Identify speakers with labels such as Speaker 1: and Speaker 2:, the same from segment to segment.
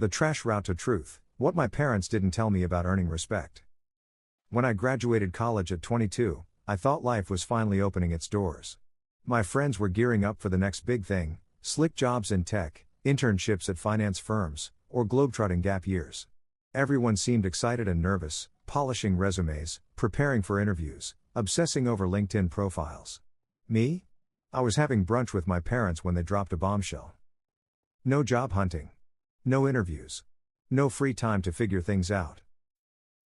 Speaker 1: The trash route to truth, what my parents didn't tell me about earning respect. When I graduated college at 22, I thought life was finally opening its doors. My friends were gearing up for the next big thing, slick jobs in tech, internships at finance firms, or globetrotting gap years. Everyone seemed excited and nervous, polishing resumes, preparing for interviews, obsessing over LinkedIn profiles. Me? I was having brunch with my parents when they dropped a bombshell. No job hunting. No interviews. No free time to figure things out.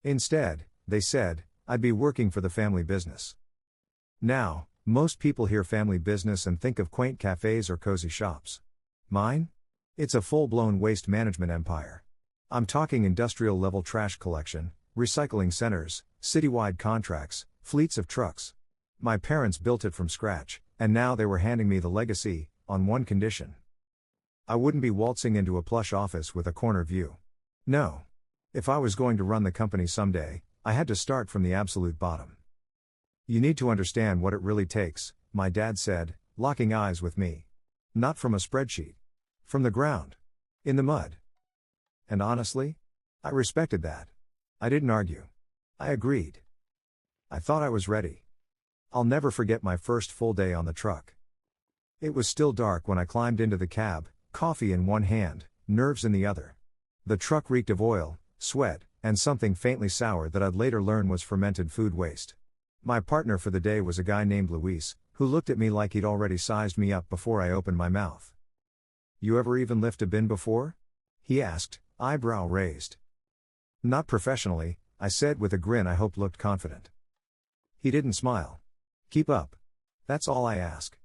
Speaker 1: Instead, they said, I'd be working for the family business. Now, most people hear family business and think of quaint cafes or cozy shops. Mine? It's a full-blown waste management empire. I'm talking industrial-level trash collection, recycling centers, citywide contracts, fleets of trucks. My parents built it from scratch, and now they were handing me the legacy, on one condition. I wouldn't be waltzing into a plush office with a corner view. No. If I was going to run the company someday, I had to start from the absolute bottom. You need to understand what it really takes, my dad said, locking eyes with me. Not from a spreadsheet. From the ground. In the mud. And honestly, I respected that. I didn't argue. I agreed. I thought I was ready. I'll never forget my first full day on the truck. It was still dark when I climbed into the cab, coffee in one hand, nerves in the other. The truck reeked of oil, sweat, and something faintly sour that I'd later learn was fermented food waste. My partner for the day was a guy named Luis, who looked at me like he'd already sized me up before I opened my mouth. You ever even lift a bin before? He asked, eyebrow raised. Not professionally, I said with a grin I hoped looked confident. He didn't smile. Keep up. That's all I ask.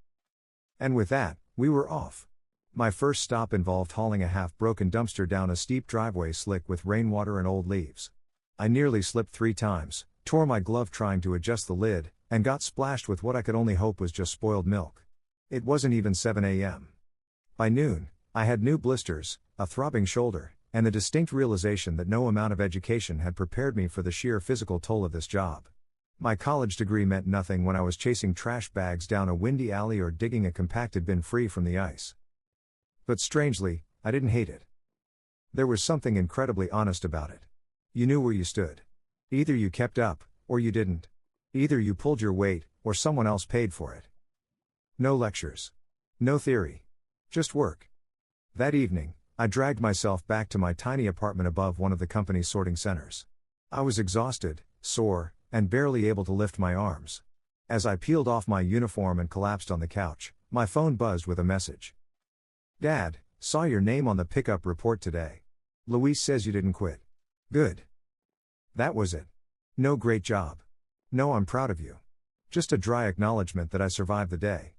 Speaker 1: And with that, we were off. My first stop involved hauling a half-broken dumpster down a steep driveway slick with rainwater and old leaves. I nearly slipped 3 times, tore my glove trying to adjust the lid, and got splashed with what I could only hope was just spoiled milk. It wasn't even 7 a.m. By noon, I had new blisters, a throbbing shoulder, and the distinct realization that no amount of education had prepared me for the sheer physical toll of this job. My college degree meant nothing when I was chasing trash bags down a windy alley or digging a compacted bin free from the ice. But strangely, I didn't hate it. There was something incredibly honest about it. You knew where you stood. Either you kept up, or you didn't. Either you pulled your weight, or someone else paid for it. No lectures. No theory. Just work. That evening, I dragged myself back to my tiny apartment above one of the company's sorting centers. I was exhausted, sore, and barely able to lift my arms. As I peeled off my uniform and collapsed on the couch, my phone buzzed with a message. Dad, saw your name on the pickup report today. Luis says you didn't quit. Good. That was it. No great job. No I'm proud of you. Just a dry acknowledgement that I survived the day.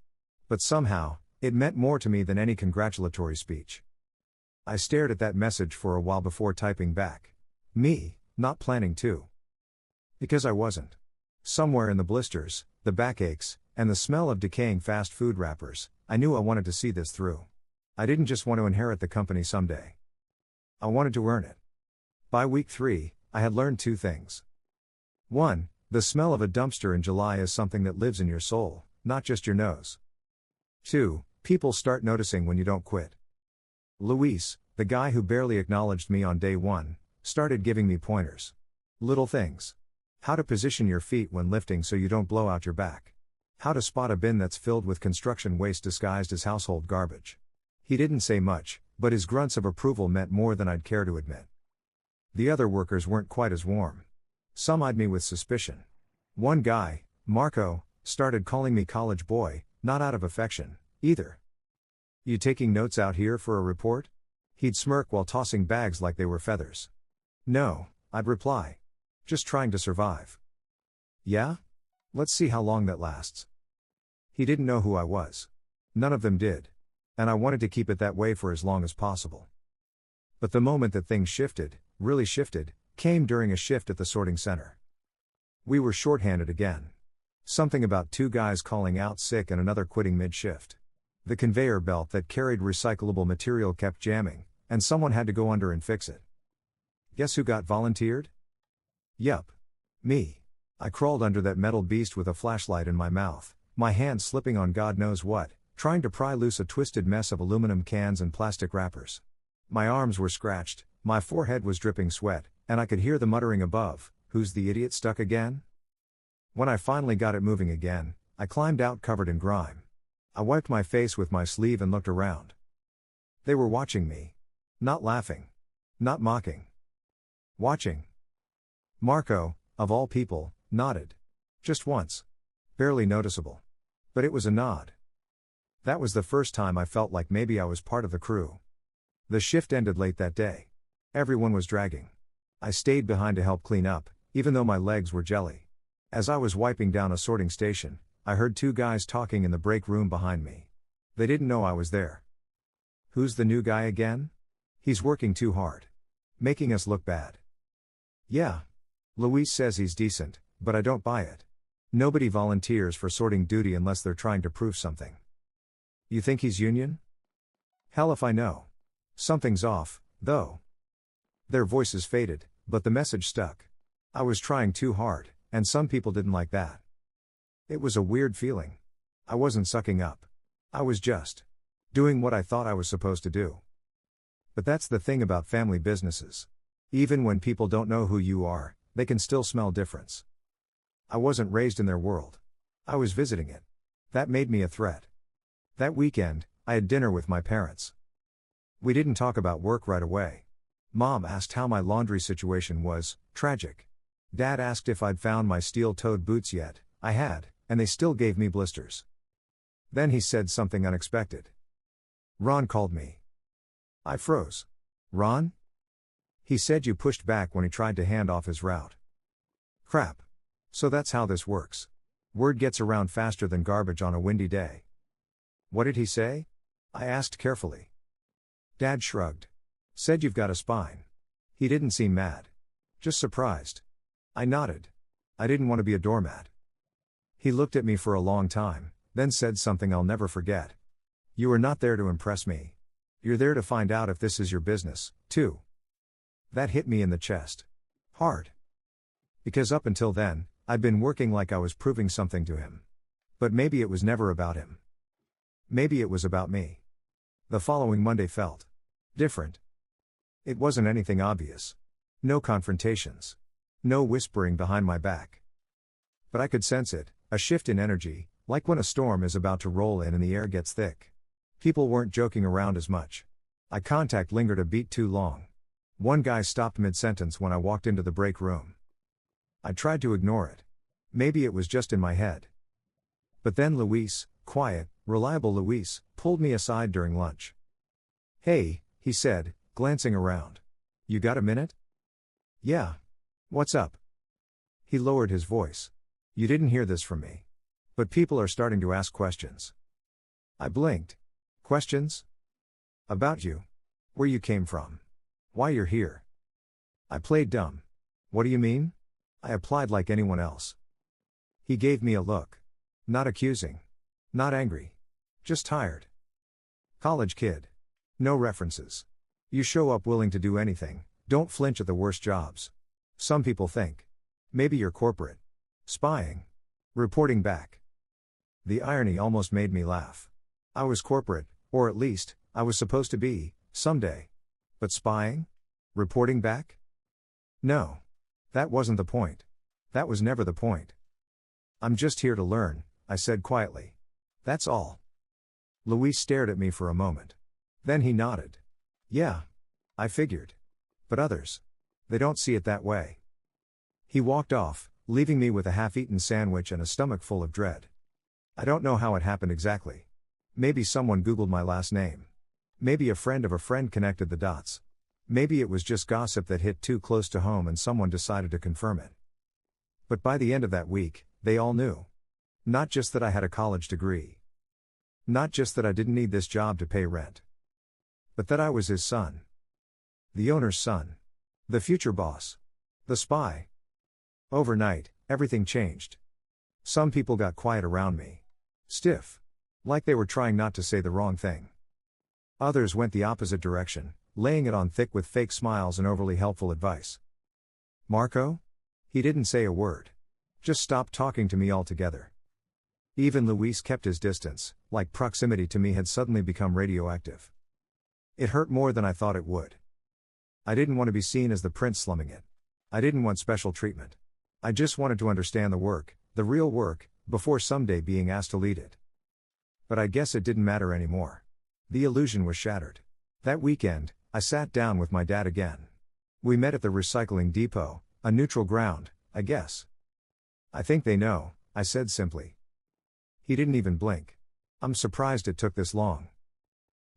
Speaker 1: But somehow, it meant more to me than any congratulatory speech. I stared at that message for a while before typing back. Me, not planning to. Because I wasn't. Somewhere in the blisters, the backaches, and the smell of decaying fast food wrappers, I knew I wanted to see this through. I didn't just want to inherit the company someday. I wanted to earn it. By week 3, I had learned 2 things. 1, the smell of a dumpster in July is something that lives in your soul, not just your nose. 2, people start noticing when you don't quit. Luis, the guy who barely acknowledged me on day 1, started giving me pointers. Little things. How to position your feet when lifting so you don't blow out your back. How to spot a bin that's filled with construction waste disguised as household garbage. He didn't say much, but his grunts of approval meant more than I'd care to admit. The other workers weren't quite as warm. Some eyed me with suspicion. One guy, Marco, started calling me college boy, not out of affection, either. You taking notes out here for a report? He'd smirk while tossing bags like they were feathers. No, I'd reply. Just trying to survive. Yeah? Let's see how long that lasts. He didn't know who I was. None of them did. And I wanted to keep it that way for as long as possible. But the moment that things shifted, really shifted, came during a shift at the sorting center. We were shorthanded again. Something about 2 guys calling out sick and another quitting mid-shift. The conveyor belt that carried recyclable material kept jamming, and someone had to go under and fix it. Guess who got volunteered? Yup. Me. I crawled under that metal beast with a flashlight in my mouth, my hand slipping on God knows what, trying to pry loose a twisted mess of aluminum cans and plastic wrappers. My arms were scratched, my forehead was dripping sweat, and I could hear the muttering above, "Who's the idiot stuck again?" When I finally got it moving again, I climbed out covered in grime. I wiped my face with my sleeve and looked around. They were watching me. Not laughing. Not mocking. Watching. Marco, of all people, nodded. Just once. Barely noticeable. But it was a nod. That was the first time I felt like maybe I was part of the crew. The shift ended late that day. Everyone was dragging. I stayed behind to help clean up, even though my legs were jelly. As I was wiping down a sorting station, I heard two guys talking in the break room behind me. They didn't know I was there. "Who's the new guy again? He's working too hard. Making us look bad." "Yeah. Luis says he's decent, but I don't buy it. Nobody volunteers for sorting duty unless they're trying to prove something." "You think he's union?" "Hell if I know. Something's off, though." Their voices faded, but the message stuck. I was trying too hard, and some people didn't like that. It was a weird feeling. I wasn't sucking up. I was just doing what I thought I was supposed to do. But that's the thing about family businesses. Even when people don't know who you are, they can still smell difference. I wasn't raised in their world. I was visiting it. That made me a threat. That weekend, I had dinner with my parents. We didn't talk about work right away. Mom asked how my laundry situation was, tragic. Dad asked if I'd found my steel-toed boots yet. I had, and they still gave me blisters. Then he said something unexpected. "Ron called me." I froze. "Ron?" "He said you pushed back when he tried to hand off his route." Crap. So that's how this works. Word gets around faster than garbage on a windy day. "What did he say?" I asked carefully. Dad shrugged. Said you've got a spine. He didn't seem mad. Just surprised. I nodded. I didn't want to be a doormat. He looked at me for a long time, then said something I'll never forget. "You are not there to impress me. You're there to find out if this is your business, too." That hit me in the chest. Hard. Because up until then, I'd been working like I was proving something to him. But maybe it was never about him. Maybe it was about me. The following Monday felt different. It wasn't anything obvious. No confrontations. No whispering behind my back. But I could sense it, a shift in energy, like when a storm is about to roll in and the air gets thick. People weren't joking around as much. Eye contact lingered a beat too long. One guy stopped mid-sentence when I walked into the break room. I tried to ignore it. Maybe it was just in my head. But then Luis, quiet, reliable Luis, pulled me aside during lunch. "Hey," he said, glancing around. "You got a minute?" "Yeah. What's up?" He lowered his voice. "You didn't hear this from me. But people are starting to ask questions." I blinked. "Questions?" "About you. Where you came from. Why you're here." I played dumb. "What do you mean?" I applied like anyone else. He gave me a look. Not accusing. Not angry. Just tired. "College kid. No references. You show up willing to do anything, don't flinch at the worst jobs. Some people think. Maybe you're corporate. Spying. Reporting back." The irony almost made me laugh. I was corporate, or at least, I was supposed to be, someday. But spying? Reporting back? No. That wasn't the point. That was never the point. "I'm just here to learn," I said quietly. "That's all." Luis stared at me for a moment. Then he nodded. "Yeah. I figured. But others. They don't see it that way." He walked off, leaving me with a half-eaten sandwich and a stomach full of dread. I don't know how it happened exactly. Maybe someone Googled my last name. Maybe a friend of a friend connected the dots. Maybe it was just gossip that hit too close to home and someone decided to confirm it. But by the end of that week, they all knew. Not just that I had a college degree. Not just that I didn't need this job to pay rent. But that I was his son. The owner's son. The future boss. The spy. Overnight, everything changed. Some people got quiet around me. Stiff. Like they were trying not to say the wrong thing. Others went the opposite direction, laying it on thick with fake smiles and overly helpful advice. "Marco?" He didn't say a word. Just stopped talking to me altogether. Even Luis kept his distance, like proximity to me had suddenly become radioactive. It hurt more than I thought it would. I didn't want to be seen as the prince slumming it. I didn't want special treatment. I just wanted to understand the work, the real work, before someday being asked to lead it. But I guess it didn't matter anymore. The illusion was shattered. That weekend, I sat down with my dad again. We met at the recycling depot, a neutral ground, I guess. I think they know, I said simply. He didn't even blink. I'm surprised it took this long.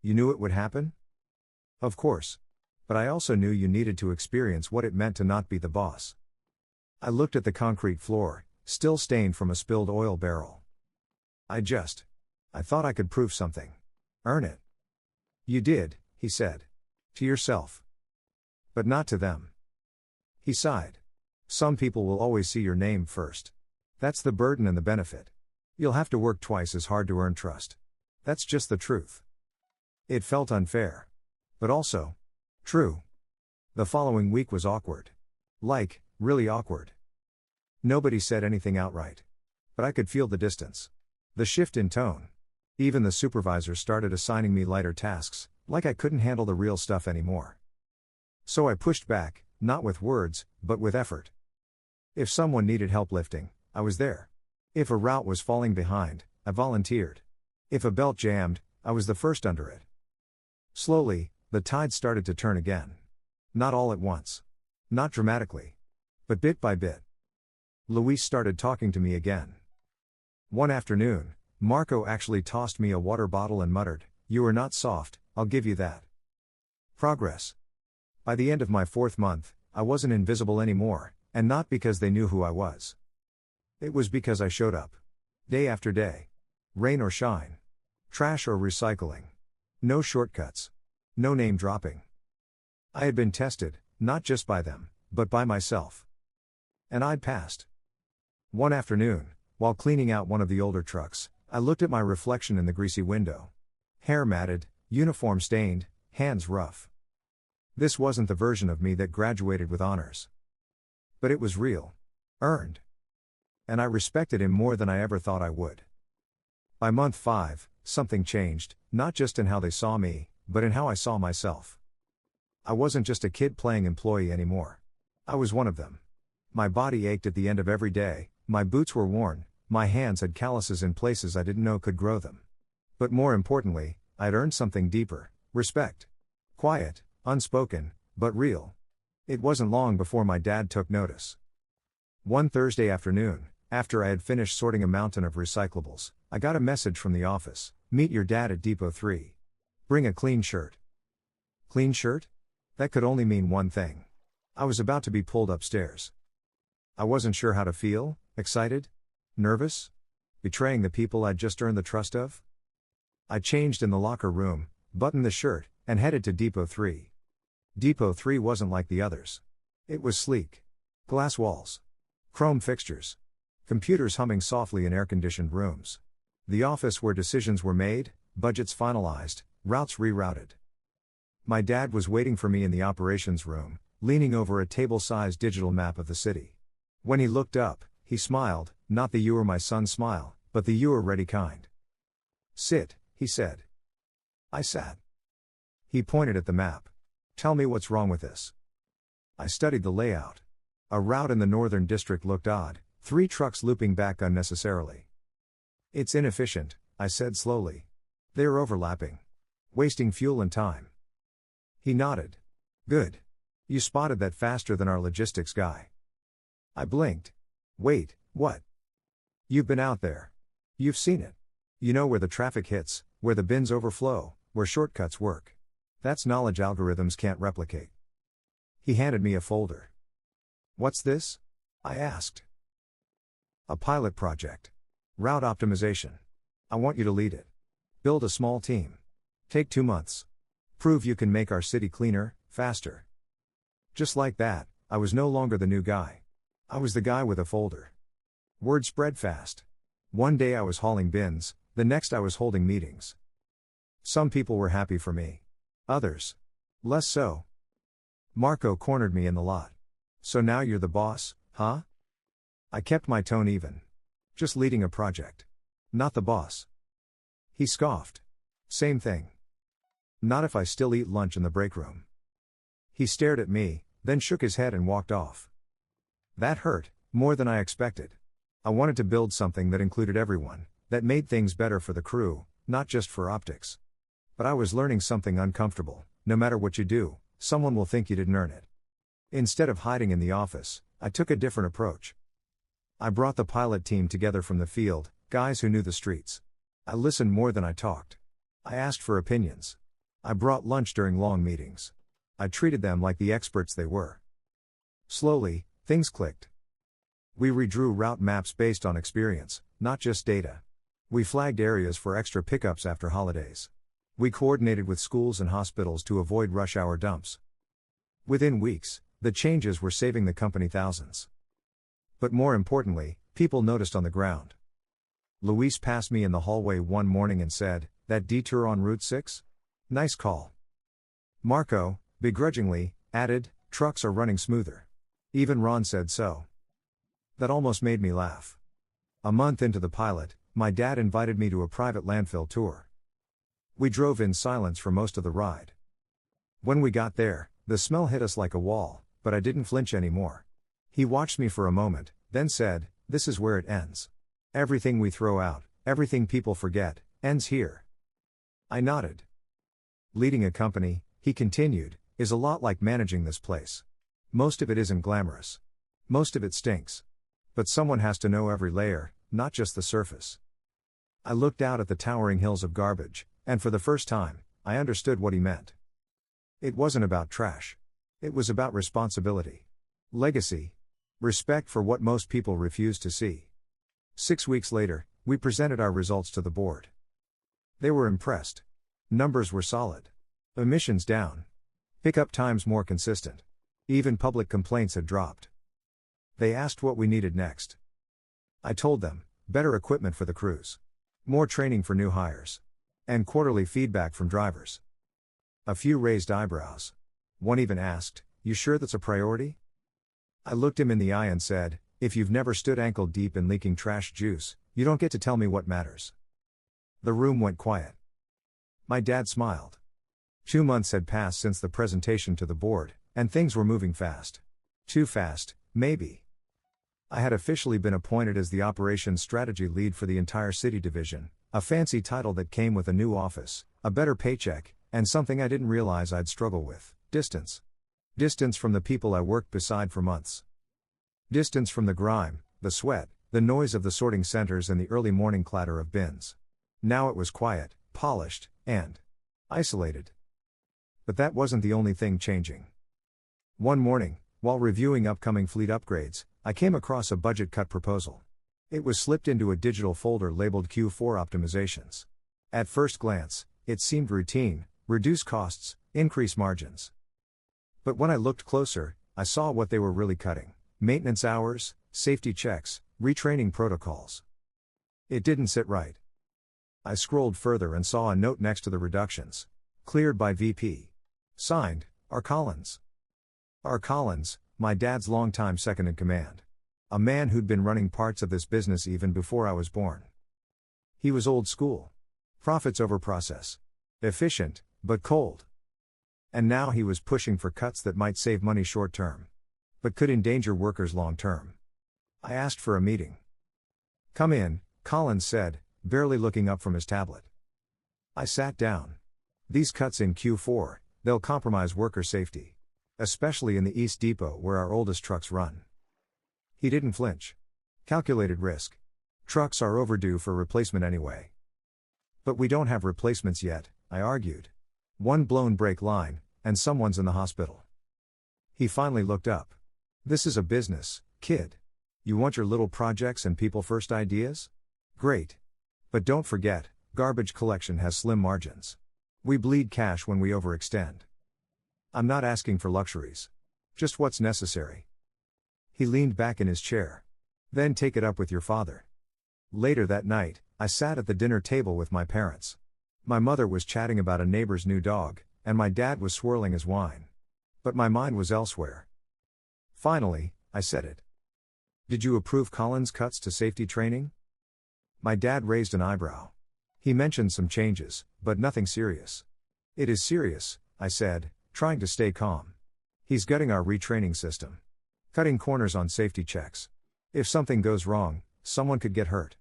Speaker 1: You knew it would happen? Of course. But I also knew you needed to experience what it meant to not be the boss. I looked at the concrete floor, still stained from a spilled oil barrel. I thought I could prove something. Earn it. You did, he said. To yourself. But not to them. He sighed. Some people will always see your name first. That's the burden and the benefit. You'll have to work twice as hard to earn trust. That's just the truth. It felt unfair. But also true. The following week was awkward. Like, really awkward. Nobody said anything outright. But I could feel the distance. The shift in tone. Even the supervisors started assigning me lighter tasks, like I couldn't handle the real stuff anymore. So I pushed back, not with words, but with effort. If someone needed help lifting, I was there. If a route was falling behind, I volunteered. If a belt jammed, I was the first under it. Slowly, the tide started to turn again. Not all at once. Not dramatically. But bit by bit. Luis started talking to me again. One afternoon, Marco actually tossed me a water bottle and muttered, "You are not soft, I'll give you that." Progress. By the end of my 4th month, I wasn't invisible anymore, and not because they knew who I was. It was because I showed up. Day after day. Rain or shine. Trash or recycling. No shortcuts. No name dropping. I had been tested, not just by them, but by myself. And I'd passed. One afternoon, while cleaning out one of the older trucks, I looked at my reflection in the greasy window. Hair matted, uniform stained, hands rough. This wasn't the version of me that graduated with honors. But it was real. Earned. And I respected him more than I ever thought I would. By month 5, something changed, not just in how they saw me, but in how I saw myself. I wasn't just a kid playing employee anymore. I was one of them. My body ached at the end of every day, my boots were worn, my hands had calluses in places I didn't know could grow them. But more importantly, I'd earned something deeper, respect. Quiet, unspoken, but real. It wasn't long before my dad took notice. One Thursday afternoon, after I had finished sorting a mountain of recyclables, I got a message from the office: "Meet your dad at Depot 3. Bring a clean shirt." Clean shirt? That could only mean one thing. I was about to be pulled upstairs. I wasn't sure how to feel: excited? Nervous? Betraying the people I'd just earned the trust of? I changed in the locker room, buttoned the shirt, and headed to Depot 3. Depot 3 wasn't like the others. It was sleek. Glass walls. Chrome fixtures. Computers humming softly in air-conditioned rooms. The office where decisions were made, budgets finalized, routes rerouted. My dad was waiting for me in the operations room, leaning over a table-sized digital map of the city. When he looked up, he smiled, not the "you are my son" smile, but the "you are ready" kind. "Sit," he said. I sat. He pointed at the map. "Tell me what's wrong with this." I studied the layout. A route in the northern district looked odd, 3 trucks looping back unnecessarily. "It's inefficient," I said slowly. "They are overlapping. Wasting fuel and time." He nodded. "Good. You spotted that faster than our logistics guy." I blinked. "Wait, what?" "You've been out there. You've seen it. You know where the traffic hits, where the bins overflow, where shortcuts work. That's knowledge algorithms can't replicate." He handed me a folder. "What's this?" I asked. "A pilot project. Route optimization. I want you to lead it. Build a small team. Take 2 months. Prove you can make our city cleaner, faster." Just like that, I was no longer the new guy. I was the guy with a folder. Word spread fast. One day I was hauling bins, the next I was holding meetings. Some people were happy for me. Others, less so. Marco cornered me in the lot. "So now you're the boss, huh?" I kept my tone even. "Just leading a project. Not the boss." He scoffed. "Same thing." Not if I still eat lunch in the break room. He stared at me, then shook his head and walked off. That hurt, more than I expected. I wanted to build something that included everyone, that made things better for the crew, not just for optics. But I was learning something uncomfortable: no matter what you do, someone will think you didn't earn it. Instead of hiding in the office, I took a different approach. I brought the pilot team together from the field, guys who knew the streets. I listened more than I talked. I asked for opinions. I brought lunch during long meetings. I treated them like the experts they were. Slowly, things clicked. We redrew route maps based on experience, not just data. We flagged areas for extra pickups after holidays. We coordinated with schools and hospitals to avoid rush hour dumps. Within weeks, the changes were saving the company thousands. But more importantly, people noticed on the ground. Luis passed me in the hallway one morning and said, "That detour on Route 6? Nice call." Marco, begrudgingly, added, "Trucks are running smoother." Even Ron said so. That almost made me laugh. A month into the pilot, my dad invited me to a private landfill tour. We drove in silence for most of the ride. When we got there, the smell hit us like a wall, but I didn't flinch anymore. He watched me for a moment, then said, "This is where it ends. Everything we throw out, everything people forget, ends here." I nodded. Leading a company, he continued, is a lot like managing this place. Most of it isn't glamorous. Most of it stinks. But someone has to know every layer, not just the surface. I looked out at the towering hills of garbage, and for the first time, I understood what he meant. It wasn't about trash. It was about responsibility. Legacy. Respect for what most people refuse to see. 6 weeks later, we presented our results to the board. They were impressed. Numbers were solid. Emissions down. Pickup times more consistent. Even public complaints had dropped. They asked what we needed next. I told them, better equipment for the crews. More training for new hires. And quarterly feedback from drivers. A few raised eyebrows. One even asked, "You sure that's a priority?" I looked him in the eye and said, "If you've never stood ankle deep in leaking trash juice, you don't get to tell me what matters." The room went quiet. My dad smiled. 2 months had passed since the presentation to the board, and things were moving fast. Too fast, maybe. I had officially been appointed as the operations strategy lead for the entire city division, a fancy title that came with a new office, a better paycheck, and something I didn't realize I'd struggle with: distance. Distance from the people I worked beside for months. Distance from the grime, the sweat, the noise of the sorting centers and the early morning clatter of bins. Now it was quiet, polished, and isolated. But that wasn't the only thing changing. One morning, while reviewing upcoming fleet upgrades, I came across a budget cut proposal. It was slipped into a digital folder labeled Q4 Optimizations. At first glance, it seemed routine: reduce costs, increase margins. But when I looked closer, I saw what they were really cutting: maintenance hours, safety checks, retraining protocols. It didn't sit right. I scrolled further and saw a note next to the reductions. Cleared by VP. Signed, R. Collins. R. Collins, my dad's longtime second in command. A man who'd been running parts of this business even before I was born. He was old school. Profits over process. Efficient, but cold. And now he was pushing for cuts that might save money short term, but could endanger workers long term. I asked for a meeting. "Come in," Collins said, barely looking up from his tablet. I sat down. "These cuts in Q4, they'll compromise worker safety. Especially in the East Depot where our oldest trucks run." He didn't flinch. Calculated risk. Trucks are overdue for replacement anyway. "But we don't have replacements yet," I argued. "One blown brake line, and someone's in the hospital." He finally looked up. "This is a business, kid. You want your little projects and people first ideas? Great. But don't forget, garbage collection has slim margins. We bleed cash when we overextend. I'm not asking for luxuries. Just what's necessary." He leaned back in his chair. "Then take it up with your father." Later that night, I sat at the dinner table with my parents. My mother was chatting about a neighbor's new dog, and my dad was swirling his wine. But my mind was elsewhere. Finally, I said it. "Did you approve Collins' cuts to safety training?" My dad raised an eyebrow. He mentioned some changes, but nothing serious. It is serious, I said, trying to stay calm. He's gutting our retraining system. Cutting corners on safety checks. If something goes wrong, someone could get hurt.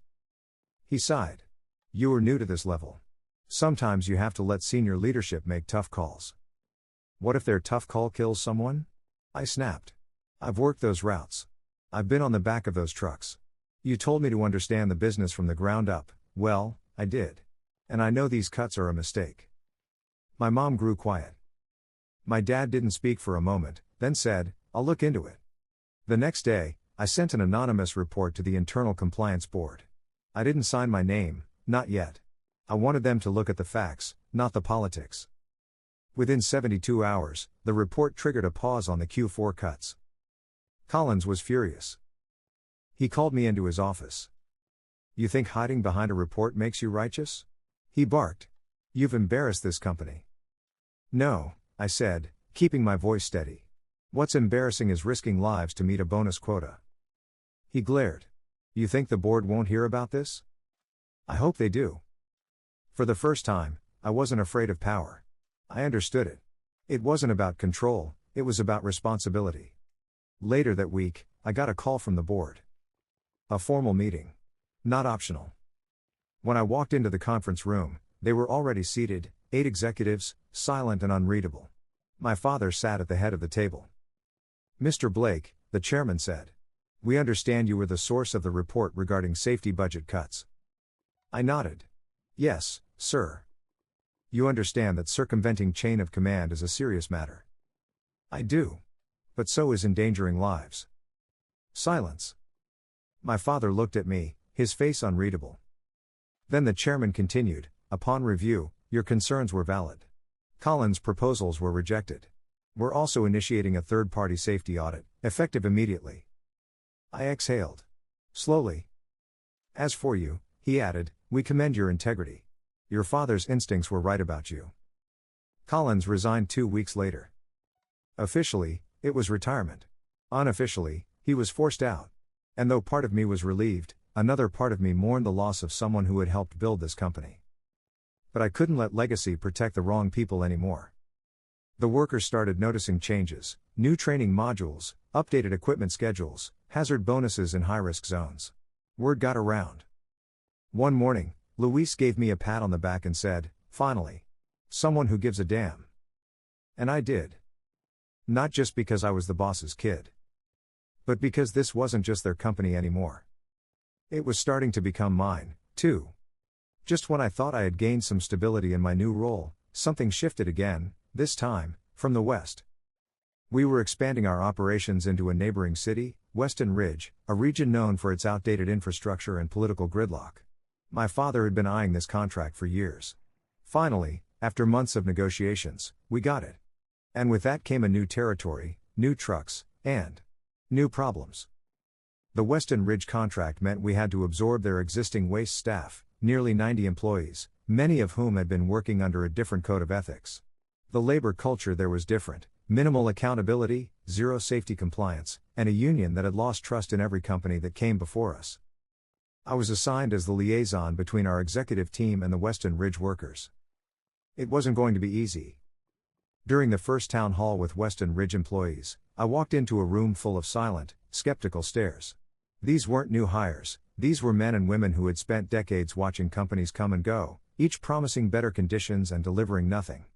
Speaker 1: He sighed. You are new to this level. Sometimes you have to let senior leadership make tough calls. What if their tough call kills someone? I snapped. I've worked those routes. I've been on the back of those trucks. You told me to understand the business from the ground up. Well, I did. And I know these cuts are a mistake. My mom grew quiet. My dad didn't speak for a moment, then said, I'll look into it. The next day, I sent an anonymous report to the Internal Compliance Board. I didn't sign my name, not yet. I wanted them to look at the facts, not the politics. Within 72 hours, the report triggered a pause on the Q4 cuts. Collins was furious. He called me into his office. You think hiding behind a report makes you righteous? He barked. You've embarrassed this company. No, I said, keeping my voice steady. What's embarrassing is risking lives to meet a bonus quota. He glared. You think the board won't hear about this? I hope they do. For the first time, I wasn't afraid of power. I understood it. It wasn't about control, it was about responsibility. Later that week, I got a call from the board. A formal meeting. Not optional. When I walked into the conference room, they were already seated, 8 executives, silent and unreadable. My father sat at the head of the table. Mr. Blake, the chairman said. We understand you were the source of the report regarding safety budget cuts. I nodded. Yes, sir. You understand that circumventing chain of command is a serious matter. I do. But so is endangering lives. Silence. My father looked at me, his face unreadable. Then the chairman continued, upon review, your concerns were valid. Collins' proposals were rejected. We're also initiating a third-party safety audit, effective immediately. I exhaled. Slowly. As for you, he added, we commend your integrity. Your father's instincts were right about you. Collins resigned 2 weeks later. Officially, it was retirement. Unofficially, he was forced out. And though part of me was relieved, another part of me mourned the loss of someone who had helped build this company. But I couldn't let legacy protect the wrong people anymore. The workers started noticing changes, new training modules, updated equipment schedules, hazard bonuses in high-risk zones. Word got around. One morning, Luis gave me a pat on the back and said, finally. Someone who gives a damn. And I did. Not just because I was the boss's kid. But because this wasn't just their company anymore. It was starting to become mine, too. Just when I thought I had gained some stability in my new role, something shifted again, this time, from the west. We were expanding our operations into a neighboring city, Weston Ridge, a region known for its outdated infrastructure and political gridlock. My father had been eyeing this contract for years. Finally, after months of negotiations, we got it. And with that came a new territory, new trucks, and new problems. The Weston Ridge contract meant we had to absorb their existing waste staff, nearly 90 employees, many of whom had been working under a different code of ethics. The labor culture there was different, minimal accountability, zero safety compliance, and a union that had lost trust in every company that came before us. I was assigned as the liaison between our executive team and the Weston Ridge workers. It wasn't going to be easy. During the first town hall with Weston Ridge employees, I walked into a room full of silent, skeptical stares. These weren't new hires, these were men and women who had spent decades watching companies come and go, each promising better conditions and delivering nothing.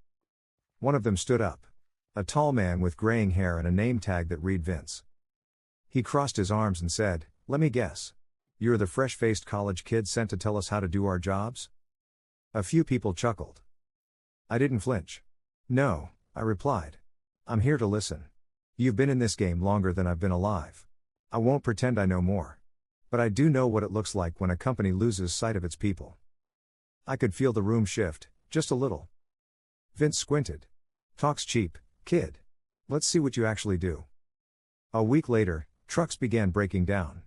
Speaker 1: One of them stood up. A tall man with graying hair and a name tag that read Vince. He crossed his arms and said, let me guess. You're the fresh-faced college kid sent to tell us how to do our jobs? A few people chuckled. I didn't flinch. No, I replied. I'm here to listen. You've been in this game longer than I've been alive. I won't pretend I know more. But I do know what it looks like when a company loses sight of its people. I could feel the room shift, just a little. Vince squinted. Talk's cheap, kid. Let's see what you actually do. A week later, trucks began breaking down.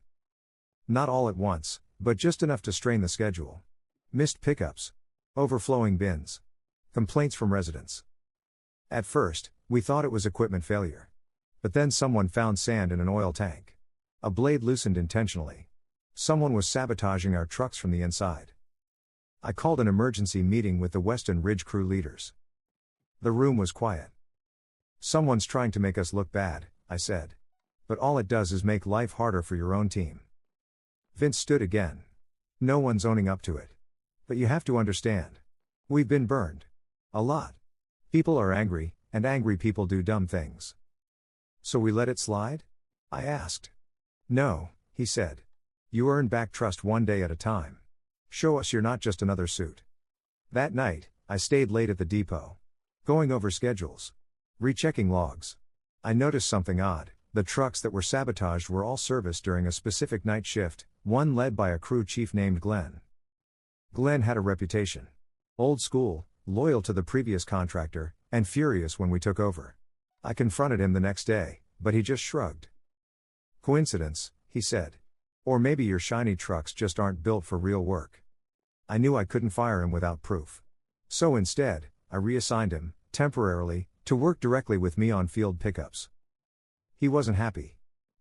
Speaker 1: Not all at once, but just enough to strain the schedule. Missed pickups. Overflowing bins. Complaints from residents. At first, we thought it was equipment failure. But then someone found sand in an oil tank. A blade loosened intentionally. Someone was sabotaging our trucks from the inside. I called an emergency meeting with the Weston Ridge crew leaders. The room was quiet. Someone's trying to make us look bad, I said. But all it does is make life harder for your own team. Vince stood again. No one's owning up to it. But you have to understand. We've been burned. A lot. People are angry, and angry people do dumb things. So we let it slide? I asked. No, he said. You earn back trust one day at a time. Show us you're not just another suit. That night, I stayed late at the depot. Going over schedules. Rechecking logs. I noticed something odd. The trucks that were sabotaged were all serviced during a specific night shift, one led by a crew chief named Glenn. Glenn had a reputation. Old school, loyal to the previous contractor, and furious when we took over. I confronted him the next day, but he just shrugged. Coincidence, he said. Or maybe your shiny trucks just aren't built for real work. I knew I couldn't fire him without proof. So instead, I reassigned him, temporarily, to work directly with me on field pickups. He wasn't happy.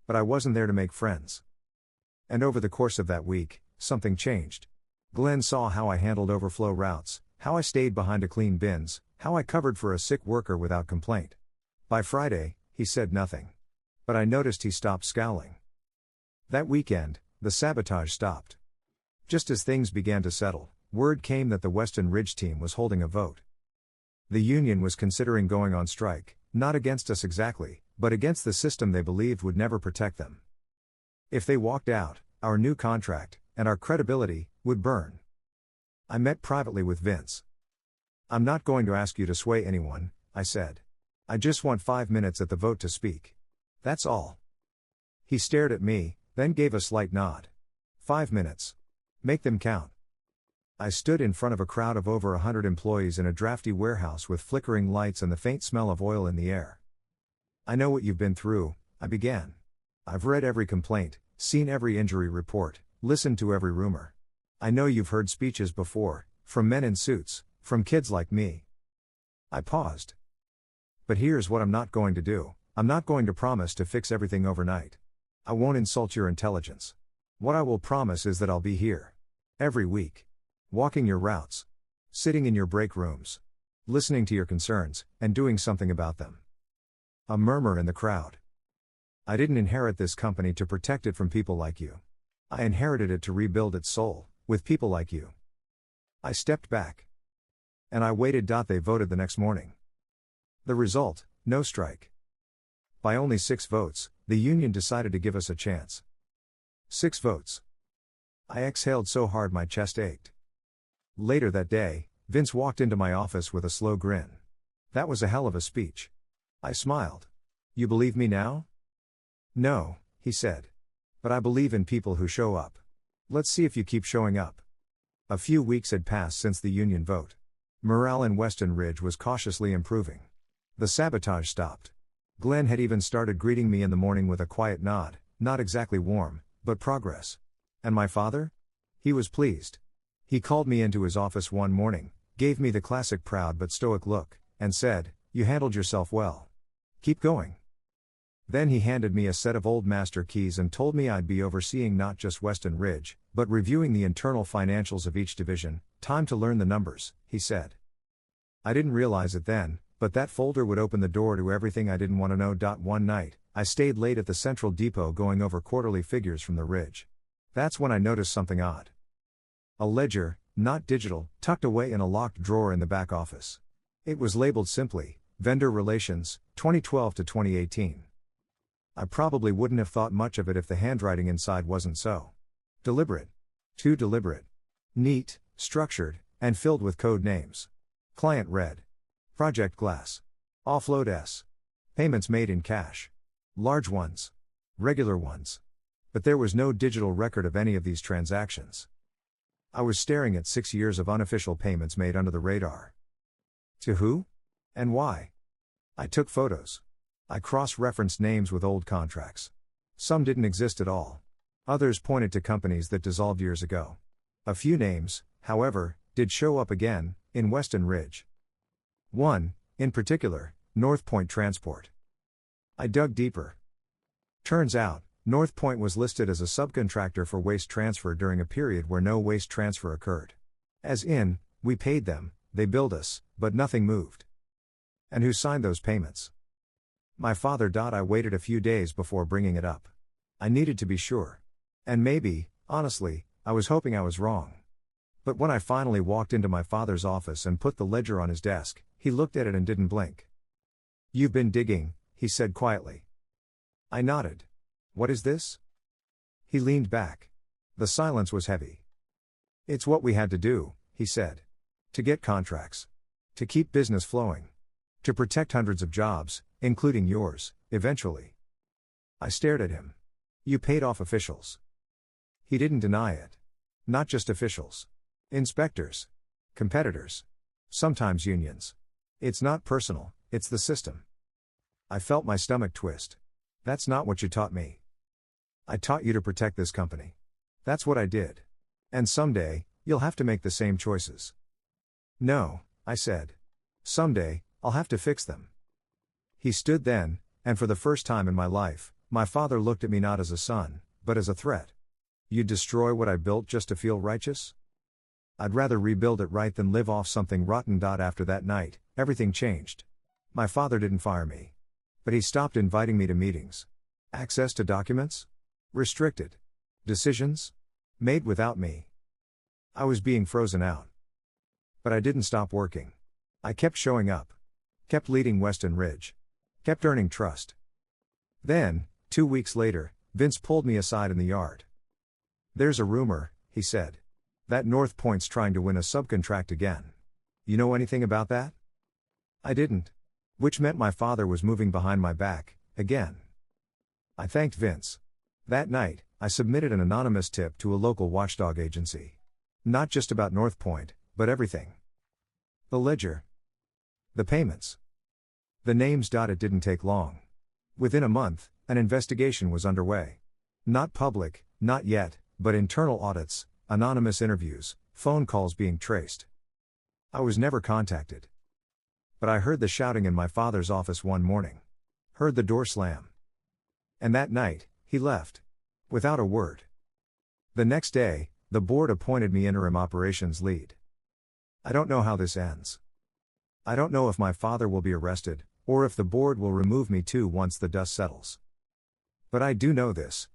Speaker 1: But I wasn't there to make friends. And over the course of that week, something changed. Glenn saw how I handled overflow routes, how I stayed behind to clean bins, how I covered for a sick worker without complaint. By Friday, he said nothing. But I noticed he stopped scowling. That weekend, the sabotage stopped. Just as things began to settle, word came that the Weston Ridge team was holding a vote. The union was considering going on strike, not against us exactly, but against the system they believed would never protect them. If they walked out, our new contract, and our credibility, would burn. I met privately with Vince. I'm not going to ask you to sway anyone, I said. I just want 5 minutes at the vote to speak. That's all. He stared at me, then gave a slight nod. 5 minutes. Make them count. I stood in front of a crowd of over 100 employees in a drafty warehouse with flickering lights and the faint smell of oil in the air. I know what you've been through, I began. I've read every complaint, seen every injury report, listened to every rumor. I know you've heard speeches before, from men in suits, from kids like me. I paused. But here's what I'm not going to do. I'm not going to promise to fix everything overnight. I won't insult your intelligence. What I will promise is that I'll be here. Every week. Walking your routes. Sitting in your break rooms. Listening to your concerns, and doing something about them. A murmur in the crowd. I didn't inherit this company to protect it from people like you. I inherited it to rebuild its soul, with people like you. I stepped back. And I waited. They voted the next morning. The result, no strike. By only 6 votes, the union decided to give us a chance. 6 votes. I exhaled so hard my chest ached. Later that day, Vince walked into my office with a slow grin. That was a hell of a speech. I smiled. You believe me now? No, he said. But I believe in people who show up. Let's see if you keep showing up. A few weeks had passed since the union vote. Morale in Weston Ridge was cautiously improving. The sabotage stopped. Glenn had even started greeting me in the morning with a quiet nod, not exactly warm, but progress. And my father? He was pleased. He called me into his office one morning, gave me the classic proud but stoic look, and said, "You handled yourself well. Keep going." Then he handed me a set of old master keys and told me I'd be overseeing not just Weston Ridge, but reviewing the internal financials of each division. Time to learn the numbers, he said. I didn't realize it then, but that folder would open the door to everything I didn't want to know. One night, I stayed late at the central depot going over quarterly figures from the Ridge. That's when I noticed something odd. A ledger, not digital, tucked away in a locked drawer in the back office. It was labeled simply, Vendor Relations, 2012 to 2018. I probably wouldn't have thought much of it if the handwriting inside wasn't so deliberate. Too deliberate. Neat, structured, and filled with code names. Client Red. Project Glass. Offload S. Payments made in cash. Large ones. Regular ones. But there was no digital record of any of these transactions. I was staring at 6 years of unofficial payments made under the radar. To who? And why? I took photos. I cross-referenced names with old contracts. Some didn't exist at all. Others pointed to companies that dissolved years ago. A few names, however, did show up again, in Weston Ridge. One, in particular, North Point Transport. I dug deeper. Turns out, North Point was listed as a subcontractor for waste transfer during a period where no waste transfer occurred. As in, we paid them, they billed us, but nothing moved. And who signed those payments? My father. I waited a few days before bringing it up. I needed to be sure. And maybe, honestly, I was hoping I was wrong. But when I finally walked into my father's office and put the ledger on his desk, he looked at it and didn't blink. "You've been digging," he said quietly. I nodded. "What is this?" He leaned back. The silence was heavy. "It's what we had to do," he said. "To get contracts. To keep business flowing. To protect hundreds of jobs, including yours, eventually." I stared at him. "You paid off officials." He didn't deny it. "Not just officials. Inspectors. Competitors. Sometimes unions. It's not personal, it's the system." I felt my stomach twist. "That's not what you taught me." "I taught you to protect this company. That's what I did. And someday, you'll have to make the same choices." "No," I said. "Someday, I'll have to fix them." He stood then, and for the first time in my life, my father looked at me not as a son, but as a threat. "You'd destroy what I built just to feel righteous?" "I'd rather rebuild it right than live off something rotten." After that night, everything changed. My father didn't fire me. But he stopped inviting me to meetings. Access to documents? Restricted. Decisions? Made without me. I was being frozen out. But I didn't stop working. I kept showing up. Kept leading Weston Ridge. Kept earning trust. Then, 2 weeks later, Vince pulled me aside in the yard. "There's a rumor," he said, "that North Point's trying to win a subcontract again. You know anything about that?" I didn't. Which meant my father was moving behind my back, again. I thanked Vince. That night, I submitted an anonymous tip to a local watchdog agency. Not just about North Point, but everything. The ledger. The payments. The names. It didn't take long. Within a month, an investigation was underway. Not public, not yet, but internal audits, anonymous interviews, phone calls being traced. I was never contacted. But I heard the shouting in my father's office one morning. Heard the door slam. And that night, he left. Without a word. The next day, the board appointed me interim operations lead. I don't know how this ends. I don't know if my father will be arrested, or if the board will remove me too once the dust settles. But I do know this.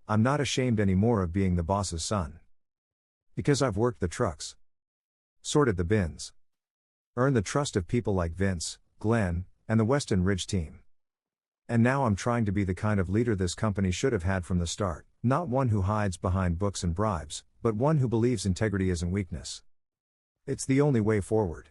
Speaker 1: I'm not ashamed anymore of being the boss's son. Because I've worked the trucks. Sorted the bins. Earned the trust of people like Vince, Glenn, and the Weston Ridge team. And now I'm trying to be the kind of leader this company should have had from the start, not one who hides behind books and bribes, but one who believes integrity isn't weakness. It's the only way forward.